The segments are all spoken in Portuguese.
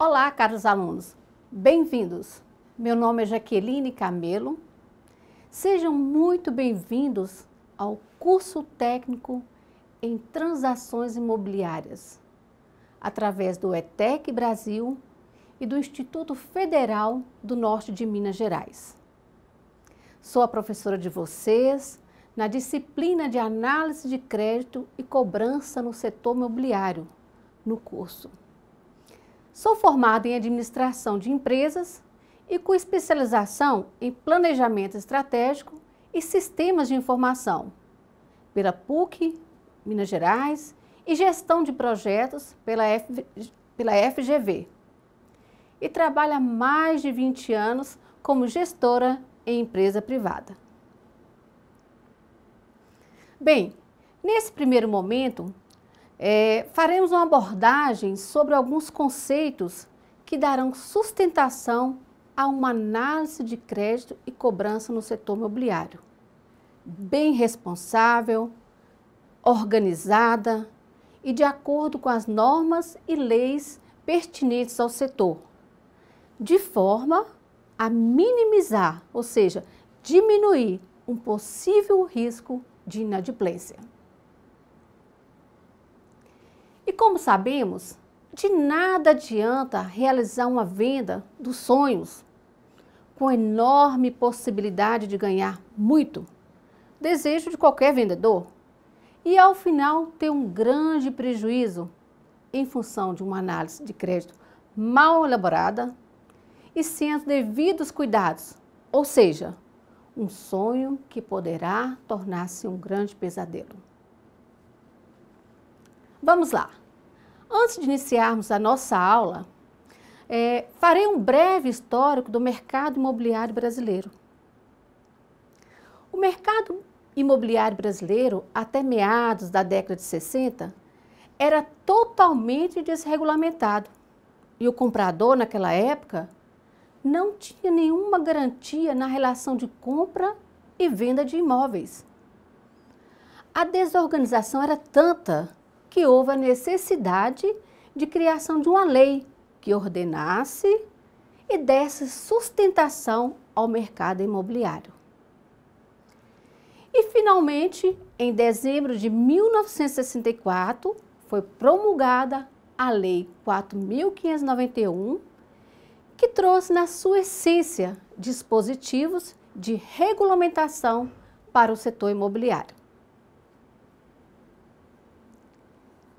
Olá, caros alunos, bem-vindos. Meu nome é Jaqueline Camelo. Sejam muito bem-vindos ao curso técnico em transações imobiliárias, através do ETEC Brasil e do Instituto Federal do Norte de Minas Gerais. Sou a professora de vocês na disciplina de análise de crédito e cobrança no setor imobiliário, no curso. Sou formada em administração de empresas e com especialização em planejamento estratégico e sistemas de informação pela PUC, Minas Gerais, e gestão de projetos pela FGV. E trabalho há mais de 20 anos como gestora em empresa privada. Bem, nesse primeiro momento, faremos uma abordagem sobre alguns conceitos que darão sustentação a uma análise de crédito e cobrança no setor imobiliário, bem responsável, organizada e de acordo com as normas e leis pertinentes ao setor, de forma a minimizar, ou seja, diminuir um possível risco de inadimplência. E como sabemos, de nada adianta realizar uma venda dos sonhos, com enorme possibilidade de ganhar muito, desejo de qualquer vendedor, e ao final ter um grande prejuízo em função de uma análise de crédito mal elaborada e sem os devidos cuidados, ou seja, um sonho que poderá tornar-se um grande pesadelo. Vamos lá. Antes de iniciarmos a nossa aula, farei um breve histórico do mercado imobiliário brasileiro. O mercado imobiliário brasileiro, até meados da década de 60, era totalmente desregulamentado e o comprador, naquela época, não tinha nenhuma garantia na relação de compra e venda de imóveis. A desorganização era tanta que houve a necessidade de criação de uma lei que ordenasse e desse sustentação ao mercado imobiliário. E, finalmente, em dezembro de 1964, foi promulgada a Lei 4.591, que trouxe na sua essência dispositivos de regulamentação para o setor imobiliário.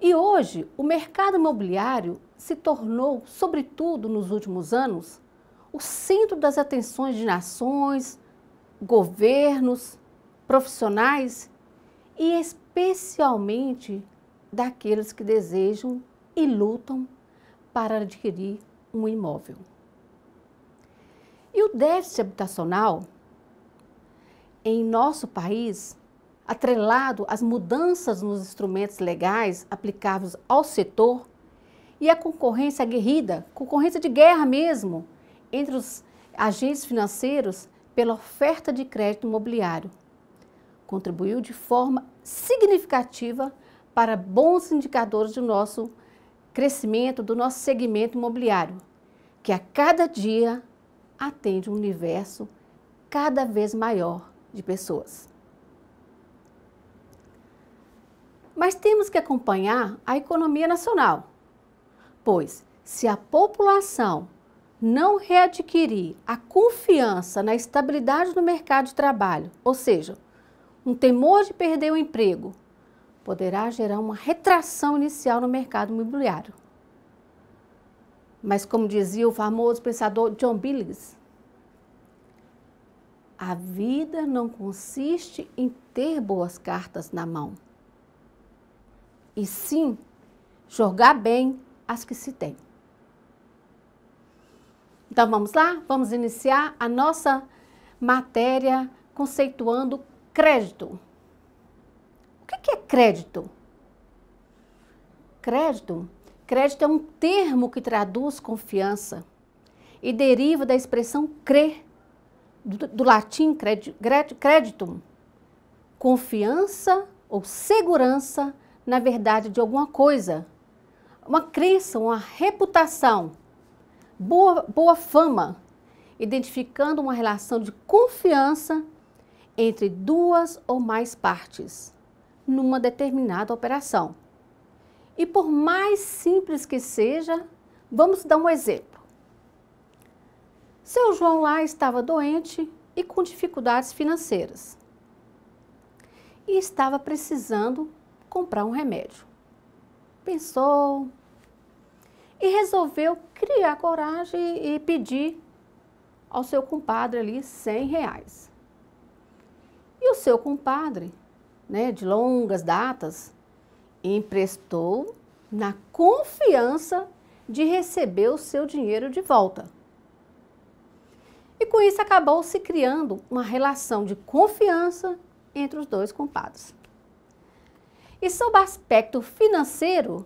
E hoje, o mercado imobiliário se tornou, sobretudo nos últimos anos, o centro das atenções de nações, governos, profissionais e especialmente daqueles que desejam e lutam para adquirir um imóvel. E o déficit habitacional em nosso país, atrelado às mudanças nos instrumentos legais aplicáveis ao setor e a concorrência aguerrida, concorrência de guerra mesmo, entre os agentes financeiros pela oferta de crédito imobiliário, contribuiu de forma significativa para bons indicadores do nosso crescimento, do nosso segmento imobiliário, que a cada dia atende um universo cada vez maior de pessoas. Mas temos que acompanhar a economia nacional, pois se a população não readquirir a confiança na estabilidade do mercado de trabalho, ou seja, um temor de perder o emprego, poderá gerar uma retração inicial no mercado imobiliário. Mas como dizia o famoso pensador John Billigs, a vida não consiste em ter boas cartas na mão, e sim jogar bem as que se tem. Então vamos lá? Vamos iniciar a nossa matéria conceituando crédito. O que é crédito? Crédito é um termo que traduz confiança e deriva da expressão crer, do latim creditum, confiança ou segurança na verdade de alguma coisa, uma crença, uma reputação boa fama, identificando uma relação de confiança entre duas ou mais partes numa determinada operação. E por mais simples que seja, vamos dar um exemplo. Seu João lá estava doente e com dificuldades financeiras. E estava precisando comprar um remédio. Pensou e resolveu criar coragem e pedir ao seu compadre ali R$100. E o seu compadre, né, de longas datas, emprestou na confiança de receber o seu dinheiro de volta. E com isso acabou se criando uma relação de confiança entre os dois compadres. E sob o aspecto financeiro,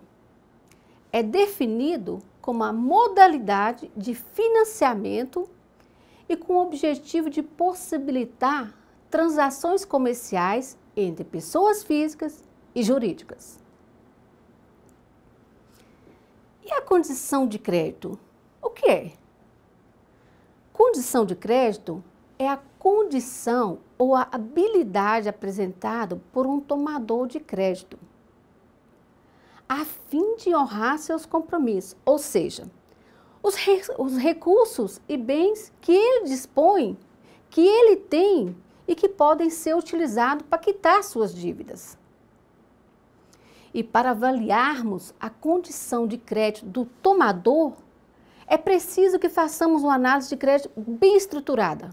é definido como a modalidade de financiamento e com o objetivo de possibilitar transações comerciais entre pessoas físicas e jurídicas. E a condição de crédito? O que é? Condição de crédito é a condição ou a habilidade apresentada por um tomador de crédito, a fim de honrar seus compromissos, ou seja, os recursos e bens que ele dispõe, que ele tem e que podem ser utilizados para quitar suas dívidas. E para avaliarmos a condição de crédito do tomador, é preciso que façamos uma análise de crédito bem estruturada,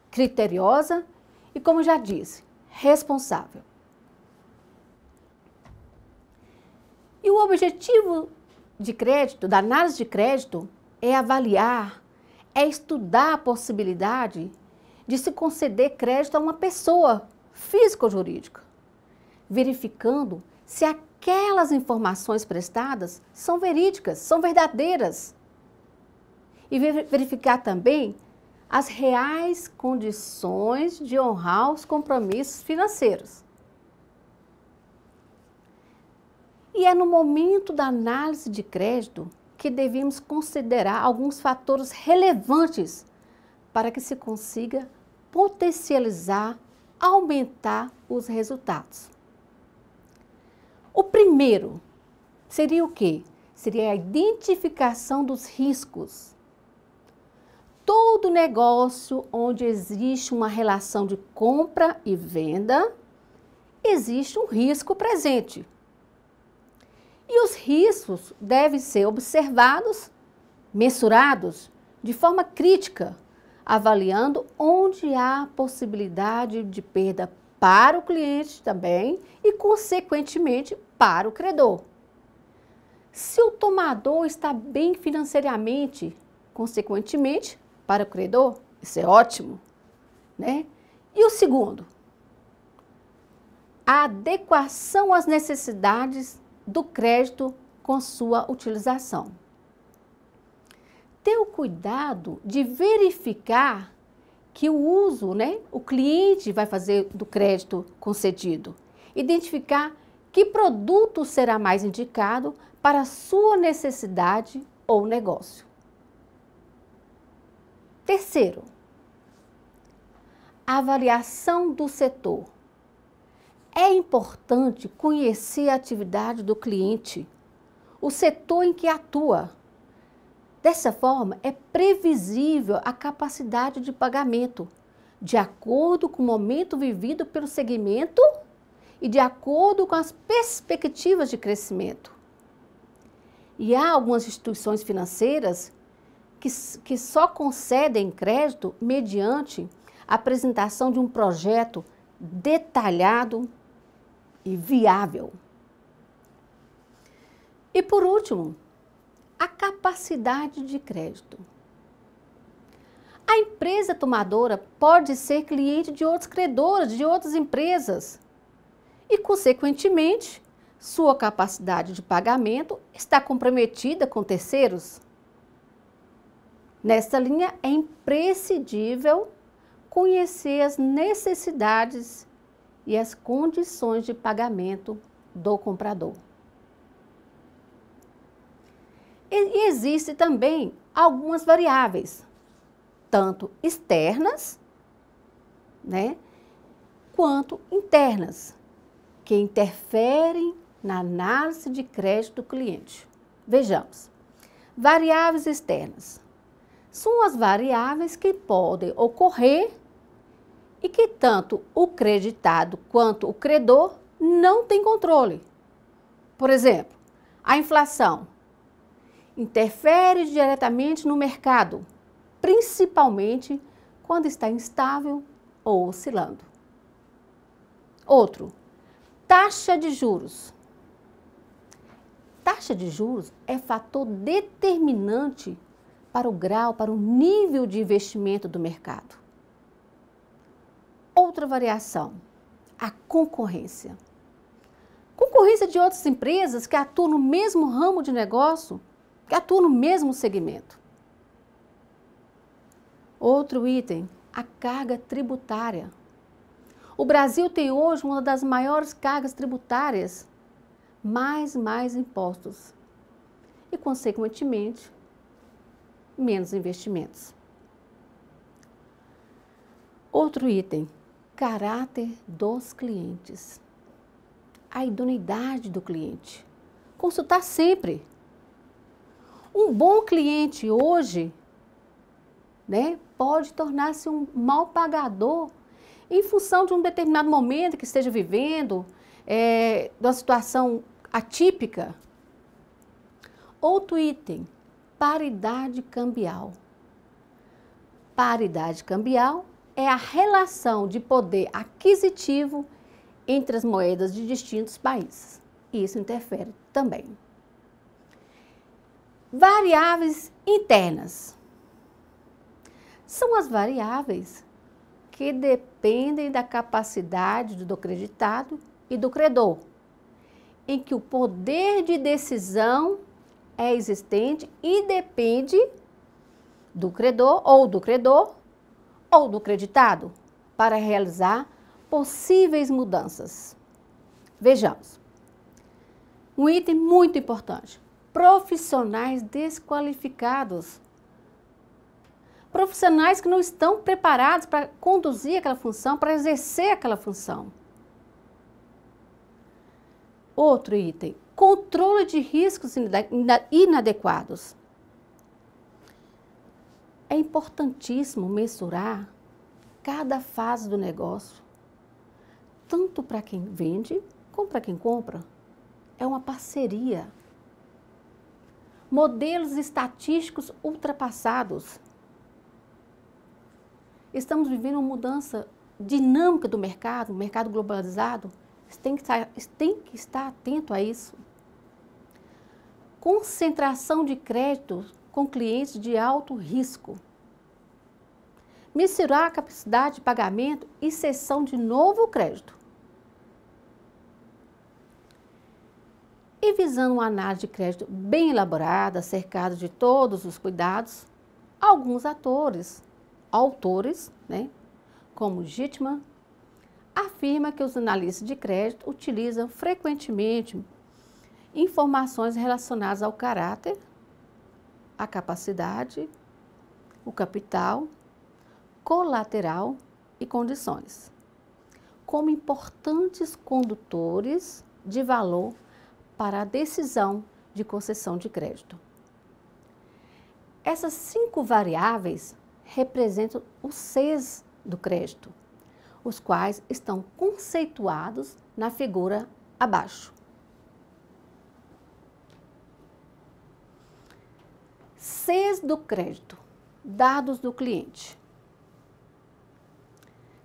criteriosa e, como já disse, responsável. E o objetivo de crédito, da análise de crédito, é avaliar, é estudar a possibilidade de se conceder crédito a uma pessoa física ou jurídica, verificando se aquelas informações prestadas são verídicas, são verdadeiras. E verificar também as reais condições de honrar os compromissos financeiros. E é no momento da análise de crédito que devemos considerar alguns fatores relevantes para que se consiga potencializar, aumentar os resultados. O primeiro seria o quê? Seria a identificação dos riscos. Todo negócio onde existe uma relação de compra e venda, existe um risco presente. E os riscos devem ser observados, mensurados de forma crítica, avaliando onde há possibilidade de perda para o cliente também e, consequentemente, para o credor. Se o tomador está bem financeiramente, consequentemente, para o credor, isso é ótimo, né? E o segundo, a adequação às necessidades do crédito com sua utilização. Ter o cuidado de verificar que o uso, né, o cliente vai fazer do crédito concedido. Identificar que produto será mais indicado para a sua necessidade ou negócio. Terceiro, a avaliação do setor. É importante conhecer a atividade do cliente, o setor em que atua. Dessa forma, é previsível a capacidade de pagamento, de acordo com o momento vivido pelo segmento e de acordo com as perspectivas de crescimento. E há algumas instituições financeiras que só concedem crédito mediante a apresentação de um projeto detalhado e viável. E por último, a capacidade de crédito. A empresa tomadora pode ser cliente de outros credores, de outras empresas. E, consequentemente, sua capacidade de pagamento está comprometida com terceiros. Nesta linha, é imprescindível conhecer as necessidades e as condições de pagamento do comprador. E existe também algumas variáveis, tanto externas, né, quanto internas, que interferem na análise de crédito do cliente. Vejamos, variáveis externas são as variáveis que podem ocorrer e que tanto o creditado quanto o credor não têm controle. Por exemplo, a inflação interfere diretamente no mercado, principalmente quando está instável ou oscilando. Outro, taxa de juros. Taxa de juros é fator determinante para o grau, para o nível de investimento do mercado. Outra variação, a concorrência. Concorrência de outras empresas que atuam no mesmo ramo de negócio, que atuam no mesmo segmento. Outro item, a carga tributária. O Brasil tem hoje uma das maiores cargas tributárias, mais impostos e, consequentemente, menos investimentos. Outro item, caráter dos clientes. A idoneidade do cliente. Consultar sempre. Um bom cliente hoje, né, pode tornar-se um mau pagador em função de um determinado momento que esteja vivendo, de uma situação atípica. Outro item, paridade cambial. Paridade cambial é a relação de poder aquisitivo entre as moedas de distintos países. E isso interfere também. Variáveis internas. São as variáveis que dependem da capacidade do creditado e do credor, em que o poder de decisão é existente e depende do credor ou do creditado para realizar possíveis mudanças. Vejamos. Um item muito importante. Profissionais desqualificados. Profissionais que não estão preparados para conduzir aquela função, para exercer aquela função. Outro item, controle de riscos inadequados. É importantíssimo mensurar cada fase do negócio, tanto para quem vende como para quem compra. É uma parceria. Modelos estatísticos ultrapassados. Estamos vivendo uma mudança dinâmica do mercado, um mercado globalizado. Tem que estar atento a isso. Concentração de crédito com clientes de alto risco. Mensurar a capacidade de pagamento e cessão de novo crédito. E visando uma análise de crédito bem elaborada, cercada de todos os cuidados, alguns autores, né, como Gitman, afirma que os analistas de crédito utilizam frequentemente informações relacionadas ao caráter, a capacidade, o capital, colateral e condições, como importantes condutores de valor para a decisão de concessão de crédito. Essas 5 variáveis representam os Cs do crédito, os quais estão conceituados na figura abaixo. Cs do crédito, dados do cliente.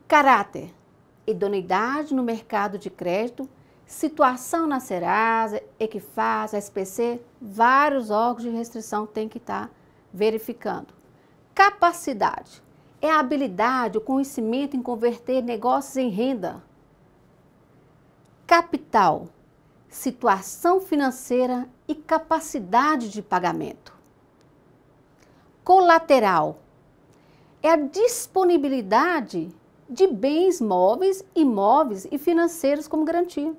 Caráter, idoneidade no mercado de crédito, situação na Serasa, Equifaz, SPC, vários órgãos de restrição têm que estar verificando. Capacidade, é a habilidade, o conhecimento em converter negócios em renda. Capital, situação financeira e capacidade de pagamento. Colateral, é a disponibilidade de bens móveis, imóveis e financeiros como garantia.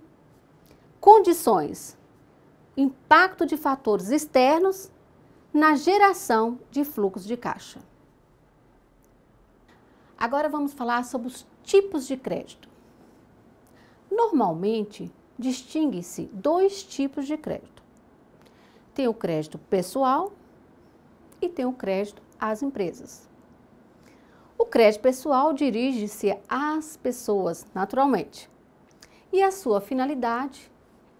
Condições, impacto de fatores externos, na geração de fluxo de caixa. Agora vamos falar sobre os tipos de crédito. Normalmente, distingue-se dois tipos de crédito. Tem o crédito pessoal e tem o crédito às empresas. O crédito pessoal dirige-se às pessoas, naturalmente, e a sua finalidade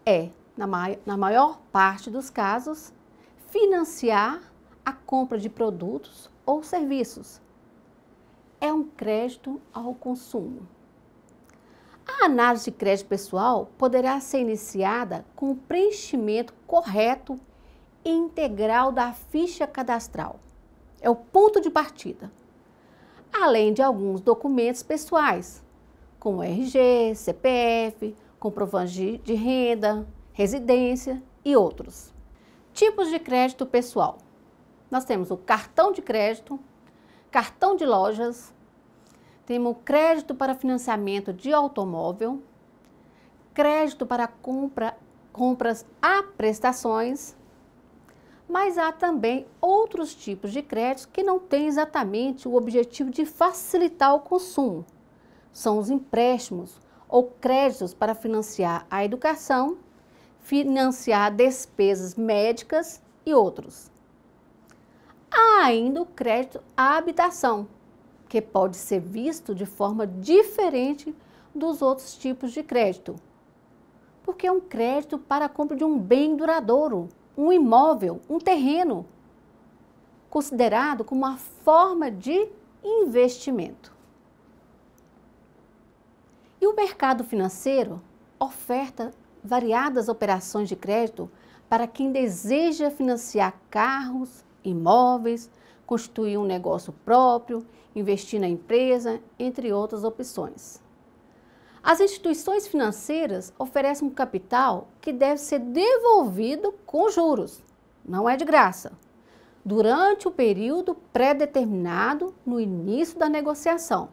é, na maior parte dos casos, financiar a compra de produtos ou serviços. É um crédito ao consumo. A análise de crédito pessoal poderá ser iniciada com o preenchimento correto e integral da ficha cadastral. É o ponto de partida. Além de alguns documentos pessoais, como RG, CPF, comprovante de renda, residência e outros. Tipos de crédito pessoal. Nós temos o cartão de crédito, cartão de lojas, temos crédito para financiamento de automóvel, crédito para compras a prestações, mas há também outros tipos de créditos que não têm exatamente o objetivo de facilitar o consumo. São os empréstimos ou créditos para financiar a educação, financiar despesas médicas e outros. Há ainda o crédito à habitação, que pode ser visto de forma diferente dos outros tipos de crédito, porque é um crédito para a compra de um bem duradouro, um imóvel, um terreno, considerado como uma forma de investimento. E o mercado financeiro oferta variadas operações de crédito para quem deseja financiar carros, imóveis, constituir um negócio próprio, investir na empresa, entre outras opções. As instituições financeiras oferecem um capital que deve ser devolvido com juros, não é de graça, durante o período pré-determinado no início da negociação.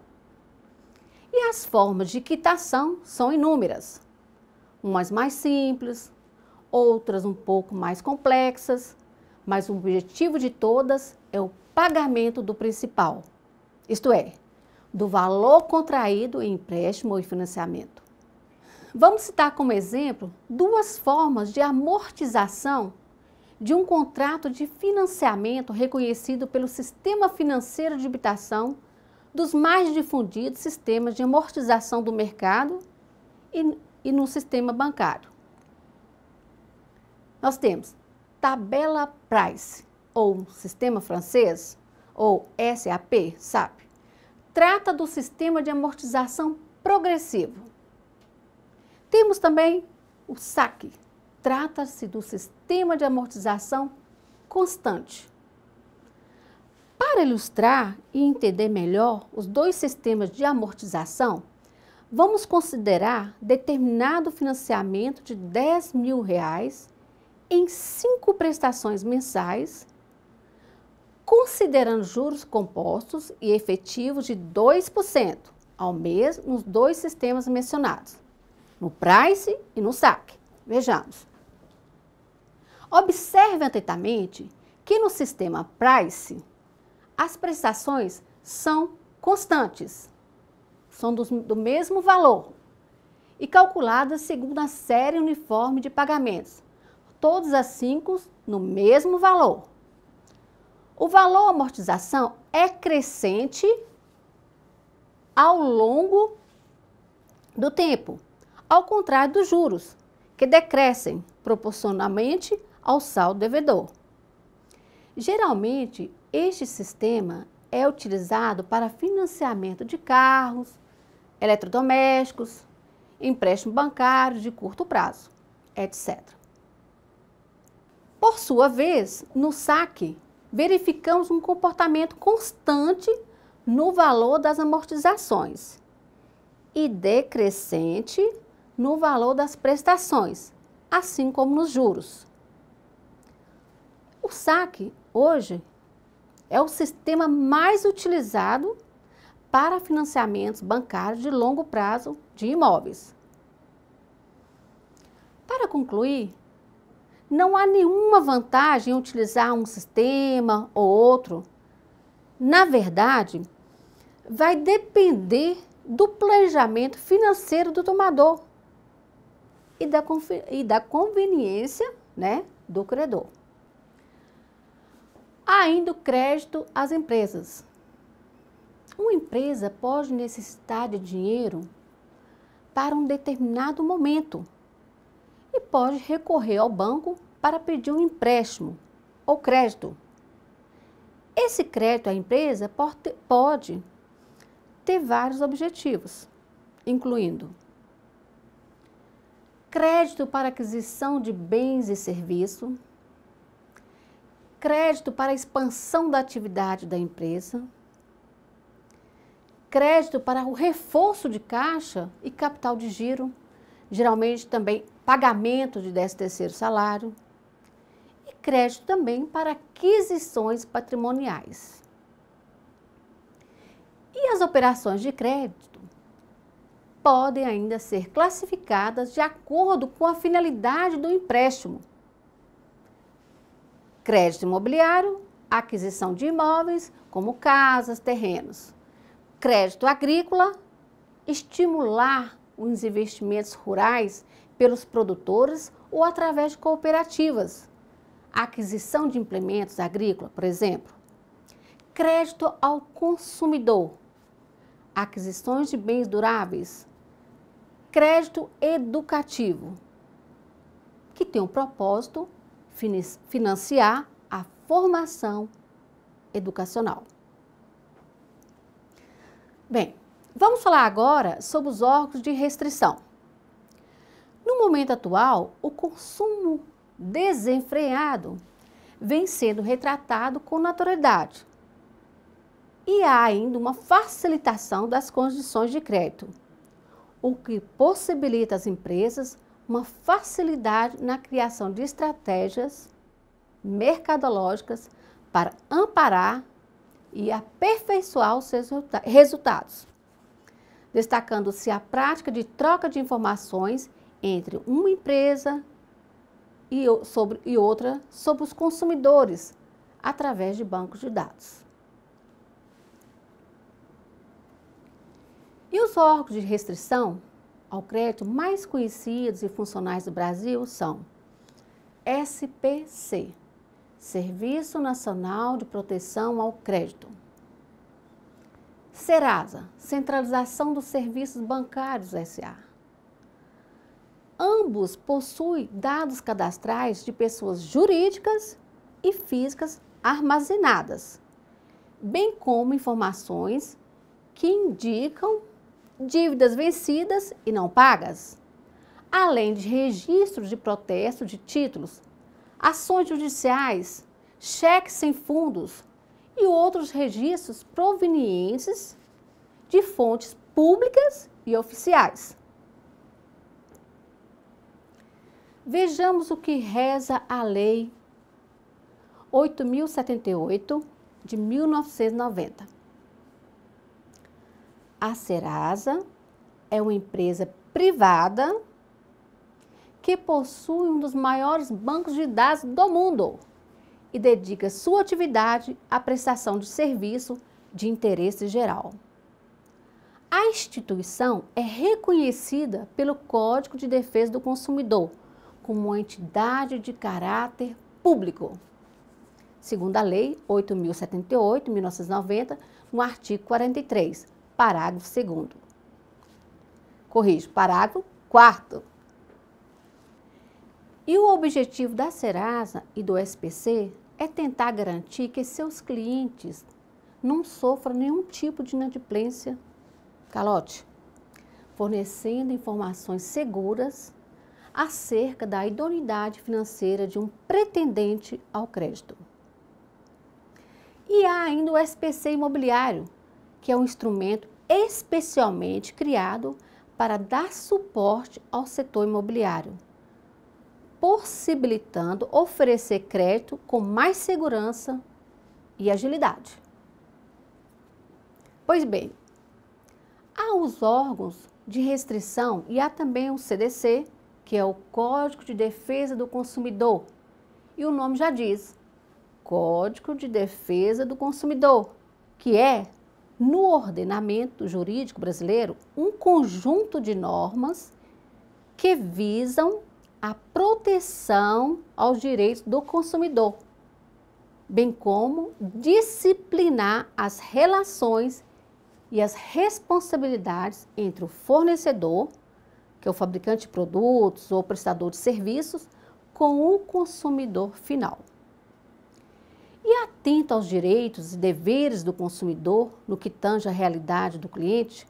E as formas de quitação são inúmeras, umas mais simples, outras um pouco mais complexas, mas o objetivo de todas é o pagamento do principal, isto é, do valor contraído em empréstimo ou financiamento. Vamos citar como exemplo duas formas de amortização de um contrato de financiamento reconhecido pelo Sistema Financeiro de Habitação, dos mais difundidos sistemas de amortização do mercado e no sistema bancário. Nós temos tabela Price, ou sistema francês, ou SAP. Trata do sistema de amortização progressivo. Temos também o SAC. Trata-se do sistema de amortização constante. Para ilustrar e entender melhor os dois sistemas de amortização, vamos considerar determinado financiamento de R$10.000 em 5 prestações mensais, considerando juros compostos e efetivos de 2% ao mês nos dois sistemas mencionados, no Price e no SAC. Vejamos. Observe atentamente que no sistema Price, as prestações são constantes, são do mesmo valor e calculadas segundo a série uniforme de pagamentos, todas as 5 no mesmo valor. O valor amortização é crescente ao longo do tempo, ao contrário dos juros, que decrescem proporcionalmente ao saldo devedor. Geralmente, este sistema é utilizado para financiamento de carros, eletrodomésticos, empréstimo bancário de curto prazo, etc. Por sua vez, no SAC, verificamos um comportamento constante no valor das amortizações e decrescente no valor das prestações, assim como nos juros. O SAC, hoje, é o sistema mais utilizado para financiamentos bancários de longo prazo de imóveis. Para concluir, não há nenhuma vantagem em utilizar um sistema ou outro. Na verdade, vai depender do planejamento financeiro do tomador e da conveniência, né, do credor. Ainda o crédito às empresas. Uma empresa pode necessitar de dinheiro para um determinado momento e pode recorrer ao banco para pedir um empréstimo ou crédito. Esse crédito à empresa pode ter vários objetivos, incluindo crédito para aquisição de bens e serviços, crédito para a expansão da atividade da empresa, crédito para o reforço de caixa e capital de giro, geralmente também pagamento de 13º salário, e crédito também para aquisições patrimoniais. E as operações de crédito podem ainda ser classificadas de acordo com a finalidade do empréstimo. Crédito imobiliário, aquisição de imóveis, como casas, terrenos. Crédito agrícola, estimular os investimentos rurais pelos produtores ou através de cooperativas. Aquisição de implementos agrícolas, por exemplo. Crédito ao consumidor, aquisições de bens duráveis. Crédito educativo, que tem o propósito de financiar a formação educacional. Bem, vamos falar agora sobre os órgãos de restrição. No momento atual, o consumo desenfreado vem sendo retratado com naturalidade. E há ainda uma facilitação das condições de crédito, o que possibilita às empresas uma facilidade na criação de estratégias mercadológicas para amparar e aperfeiçoar os seus resultados, destacando-se a prática de troca de informações entre uma empresa e outra sobre os consumidores, através de bancos de dados. E os órgãos de restrição ao crédito mais conhecidos e funcionais do Brasil são SPC, Serviço Nacional de Proteção ao Crédito. Serasa, Centralização dos Serviços Bancários S.A. Ambos possuem dados cadastrais de pessoas jurídicas e físicas armazenadas, bem como informações que indicam dívidas vencidas e não pagas, além de registros de protesto de títulos, ações judiciais, cheques sem fundos e outros registros provenientes de fontes públicas e oficiais. Vejamos o que reza a Lei 8.078 de 1990. A Serasa é uma empresa privada que possui um dos maiores bancos de dados do mundo e dedica sua atividade à prestação de serviço de interesse geral. A instituição é reconhecida pelo Código de Defesa do Consumidor como uma entidade de caráter público, segundo a Lei 8.078, de 1990, no artigo 43, parágrafo 2º. Corrijo, parágrafo 4º. E o objetivo da Serasa e do SPC é tentar garantir que seus clientes não sofram nenhum tipo de inadimplência, calote, fornecendo informações seguras acerca da idoneidade financeira de um pretendente ao crédito. E há ainda o SPC imobiliário, que é um instrumento especialmente criado para dar suporte ao setor imobiliário, possibilitando oferecer crédito com mais segurança e agilidade. Pois bem, há os órgãos de restrição e há também o CDC, que é o Código de Defesa do Consumidor, E o nome já diz, Código de Defesa do Consumidor, que é, no ordenamento jurídico brasileiro, um conjunto de normas que visam a proteção aos direitos do consumidor, bem como disciplinar as relações e as responsabilidades entre o fornecedor, que é o fabricante de produtos ou prestador de serviços, com o consumidor final. E atento aos direitos e deveres do consumidor no que tange à realidade do cliente,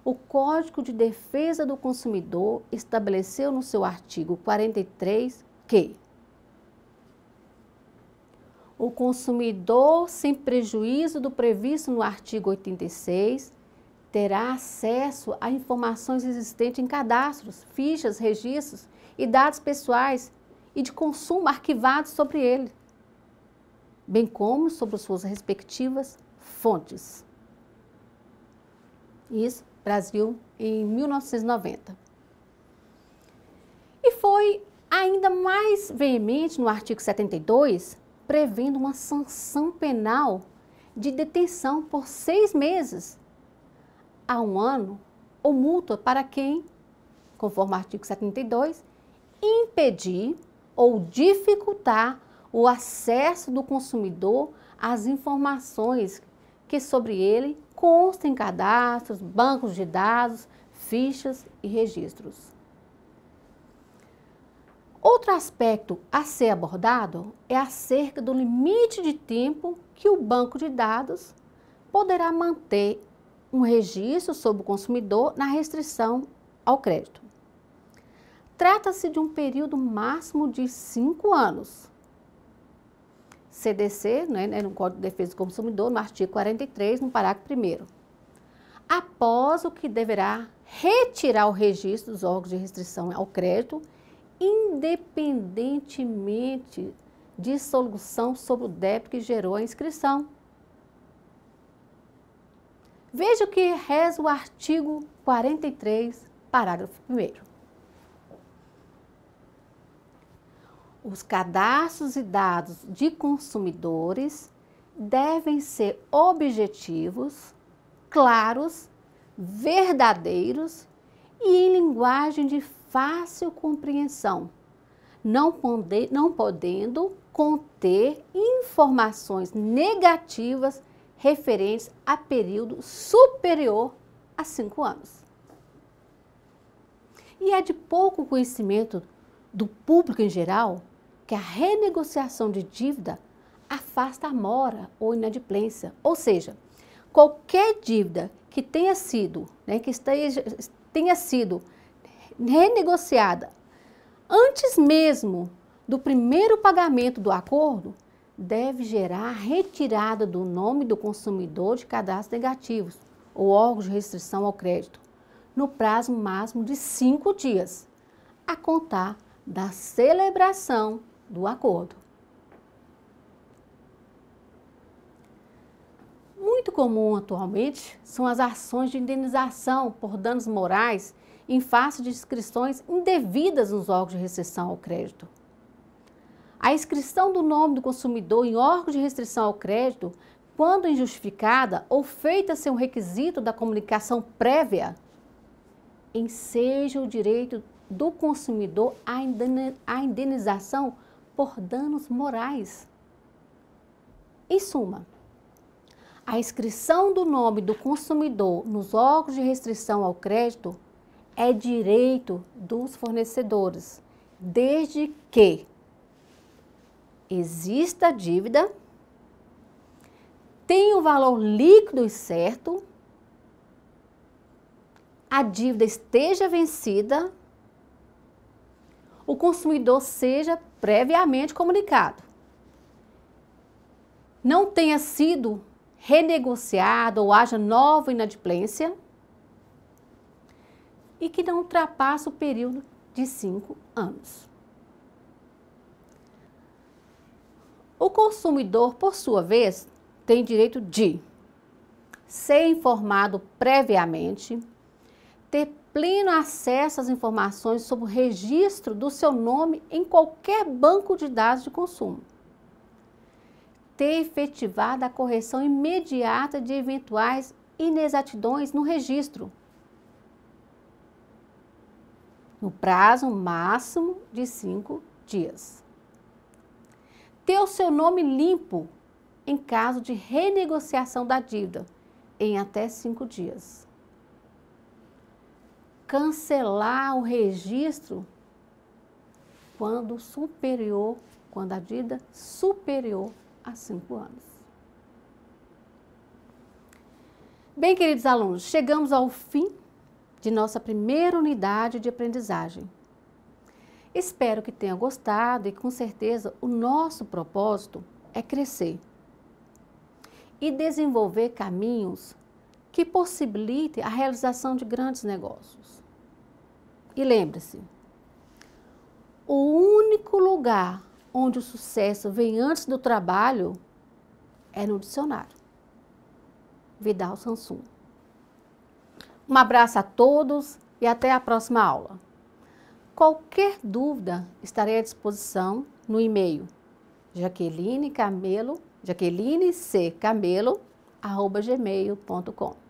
o Código de Defesa do Consumidor estabeleceu no seu artigo 43 que o consumidor, sem prejuízo do previsto no artigo 86, terá acesso a informações existentes em cadastros, fichas, registros e dados pessoais e de consumo arquivados sobre ele, bem como sobre suas respectivas fontes. Isso, Brasil, em 1990. E foi ainda mais veemente no artigo 72, prevendo uma sanção penal de detenção por 6 meses a 1 ano ou multa para quem, conforme o artigo 72, impedir ou dificultar o acesso do consumidor às informações que sobre ele constam em cadastros, bancos de dados, fichas e registros. Outro aspecto a ser abordado é acerca do limite de tempo que o banco de dados poderá manter um registro sobre o consumidor na restrição ao crédito. Trata-se de um período máximo de 5 anos. CDC, no Código de Defesa do Consumidor, no artigo 43, no parágrafo 1º. Após o que deverá retirar o registro dos órgãos de restrição ao crédito, independentemente de solução sobre o débito que gerou a inscrição. Veja o que reza o artigo 43, parágrafo 1º. Os cadastros e dados de consumidores devem ser objetivos, claros, verdadeiros e em linguagem de fácil compreensão, não podendo conter informações negativas referentes a período superior a 5 anos. E é de pouco conhecimento do público em geral que a renegociação de dívida afasta a mora ou inadimplência, ou seja, qualquer dívida que tenha sido renegociada antes mesmo do primeiro pagamento do acordo, deve gerar a retirada do nome do consumidor de cadastros negativos ou órgãos de restrição ao crédito, no prazo máximo de 5 dias, a contar da celebração do acordo. Muito comum atualmente são as ações de indenização por danos morais em face de inscrições indevidas nos órgãos de restrição ao crédito. A inscrição do nome do consumidor em órgãos de restrição ao crédito, quando injustificada ou feita sem um requisito da comunicação prévia, enseja o direito do consumidor à indenização por danos morais. Em suma, a inscrição do nome do consumidor nos órgãos de restrição ao crédito é direito dos fornecedores, desde que exista dívida, tenha o valor líquido e certo, a dívida esteja vencida, o consumidor seja previamente comunicado, não tenha sido renegociado ou haja nova inadimplência e que não ultrapasse o período de 5 anos. O consumidor, por sua vez, tem direito de ser informado previamente, ter pleno acesso às informações sobre o registro do seu nome em qualquer banco de dados de consumo. Ter efetivado a correção imediata de eventuais inexatidões no registro, no prazo máximo de 5 dias. Ter o seu nome limpo em caso de renegociação da dívida, em até 5 dias. Cancelar o registro quando a dívida superior a 5 anos. Bem, queridos alunos, chegamos ao fim de nossa primeira unidade de aprendizagem. Espero que tenham gostado e, com certeza, o nosso propósito é crescer e desenvolver caminhos que possibilitem a realização de grandes negócios. E lembre-se, o único lugar onde o sucesso vem antes do trabalho é no dicionário. Vidal Sassoon. Um abraço a todos e até a próxima aula. Qualquer dúvida, estarei à disposição no e-mail jaquelinecamelo@gmail.com.